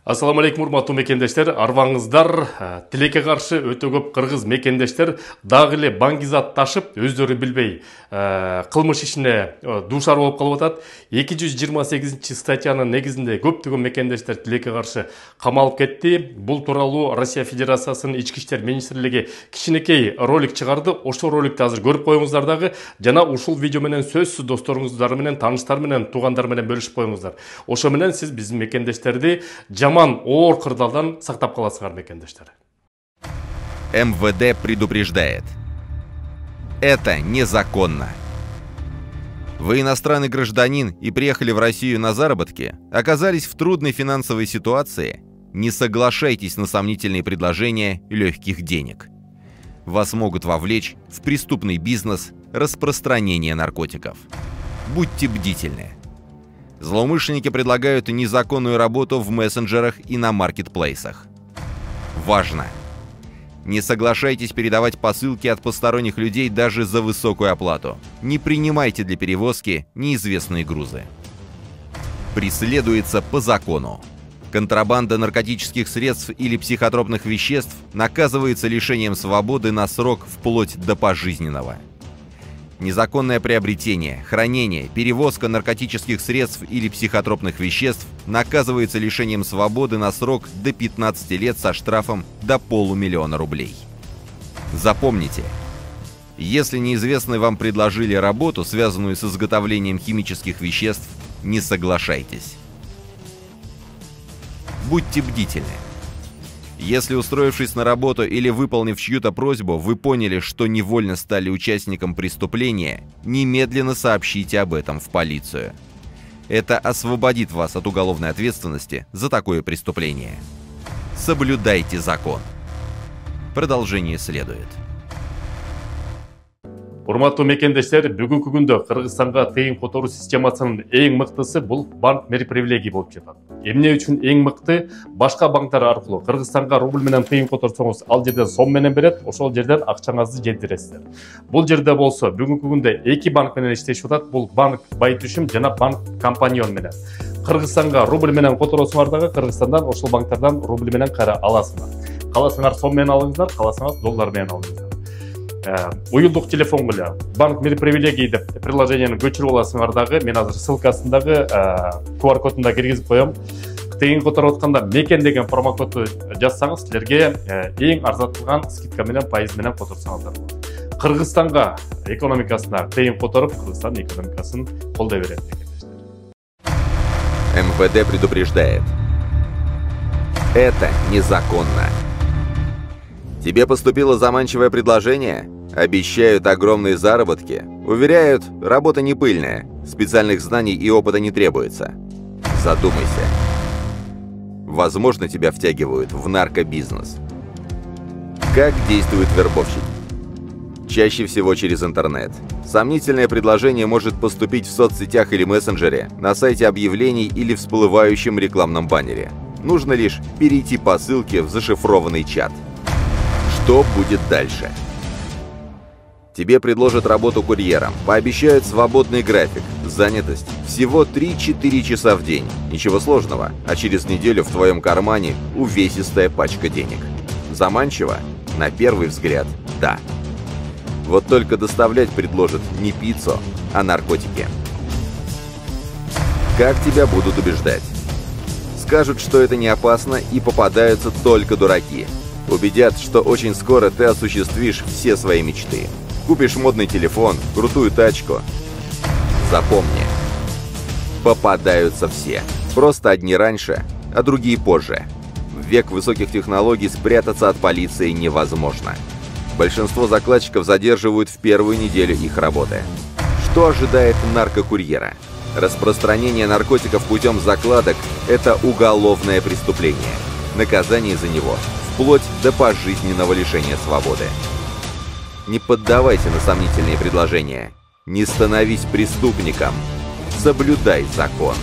Ассаламу алейкум, урматтуу мекендештер, арбаңыздар, тилекке каршы өтө көп кыргыз мекендештер дагы эле баңгизат ташып, өздөрү билбей кылмыш ишине дуушар болуп калып атат. 228-статьянын негизинде көптөгөн мекендештер тилекке каршы камалып кетти. Бул тууралуу Россия Федерациясынын ички иштер министрлиги кичинекей ролик чыгарды. Ошол роликти азыр көрүп коюңуздар дагы, жана ушул видео менен сөзсүз досторуңуздар менен, тааныштар менен, туугандар менен бөлүшүп коюңуздар. Ошо менен сиз биздин мекендештерди оор кырдаалдан сактап каласыңар, мекендештер. МВД предупреждает. Это незаконно. Вы иностранный гражданин и приехали в Россию на заработки, оказались в трудной финансовой ситуации, не соглашайтесь на сомнительные предложения легких денег. Вас могут вовлечь в преступный бизнес распространения наркотиков. Будьте бдительны. Злоумышленники предлагают незаконную работу в мессенджерах и на маркетплейсах. Важно! Не соглашайтесь передавать посылки от посторонних людей даже за высокую оплату. Не принимайте для перевозки неизвестные грузы. Преследуется по закону. Контрабанда наркотических средств или психотропных веществ наказывается лишением свободы на срок вплоть до пожизненного. Незаконное приобретение, хранение, перевозка наркотических средств или психотропных веществ наказывается лишением свободы на срок до 15 лет со штрафом до 500 000 рублей. Запомните, если неизвестные вам предложили работу, связанную с изготовлением химических веществ, не соглашайтесь. Будьте бдительны. Если, устроившись на работу или выполнив чью-то просьбу, вы поняли, что невольно стали участником преступления, немедленно сообщите об этом в полицию. Это освободит вас от уголовной ответственности за такое преступление. Соблюдайте закон. Продолжение следует. Урматтуу мекендештер, бүгүнкү күндө Кыргызстанга тыйын которуу системасынын эң мыктысы бул банк мери-привилегия болуп жатат. Эмне үчүн эң мыкты? Башка банктар аркылуу Кыргызстанга рубль менен тыйын которсоңуз, ал жерден сом менен берет, ошол жерден акчаңызды жеткиресиздер. Бул жерде болсо бүгүнкү күндө эки банк менен иштешип атат. Бул банк Байтүшүм жана банк Компаньон менен. Кыргызстанга рубль менен которосуңар дагы Кыргызстандан ошол банктардан рубль менен кайра аласыңар. Каласаңар сом менен алыңыздар, каласаңар доллар менен алыңыздар. Уюлдук телефон эле банк мери-привилегия деп приложениени көчүрүп аласыңар дагы. Мен азыр ссылкасындагы QR кодунда киргизип коем. Тыйын которуп атканда мекен деген промокодду жазсаңыз, силерге эң арзатылган скидка менен, пайыз менен которсоңуздар болот. Кыргызстанга экономикасына тыйын которуп, Кыргызстан экономикасын колдой берет. МВД предупреждает. Это незаконно. Тебе поступило заманчивое предложение? Обещают огромные заработки. Уверяют, работа не пыльная, специальных знаний и опыта не требуется. Задумайся. Возможно, тебя втягивают в наркобизнес. Как действуют вербовщики? Чаще всего через интернет. Сомнительное предложение может поступить в соцсетях или мессенджере, на сайте объявлений или всплывающем рекламном баннере. Нужно лишь перейти по ссылке в зашифрованный чат. Что будет дальше? Тебе предложат работу курьером, пообещают свободный график, занятость всего 3-4 часа в день. Ничего сложного, а через неделю в твоем кармане увесистая пачка денег. Заманчиво? На первый взгляд, да. Вот только доставлять предложат не пиццу, а наркотики. Как тебя будут убеждать? Скажут, что это не опасно, и попадаются только дураки. Убедят, что очень скоро ты осуществишь все свои мечты. Купишь модный телефон, крутую тачку. Запомни, попадаются все. Просто одни раньше, а другие позже. В век высоких технологий спрятаться от полиции невозможно. Большинство закладчиков задерживают в первую неделю их работы. Что ожидает наркокурьера? Распространение наркотиков путем закладок – это уголовное преступление. Наказание за него – вплоть до пожизненного лишения свободы. Не поддавайся на сомнительные предложения. Не становись преступником. Соблюдай закон.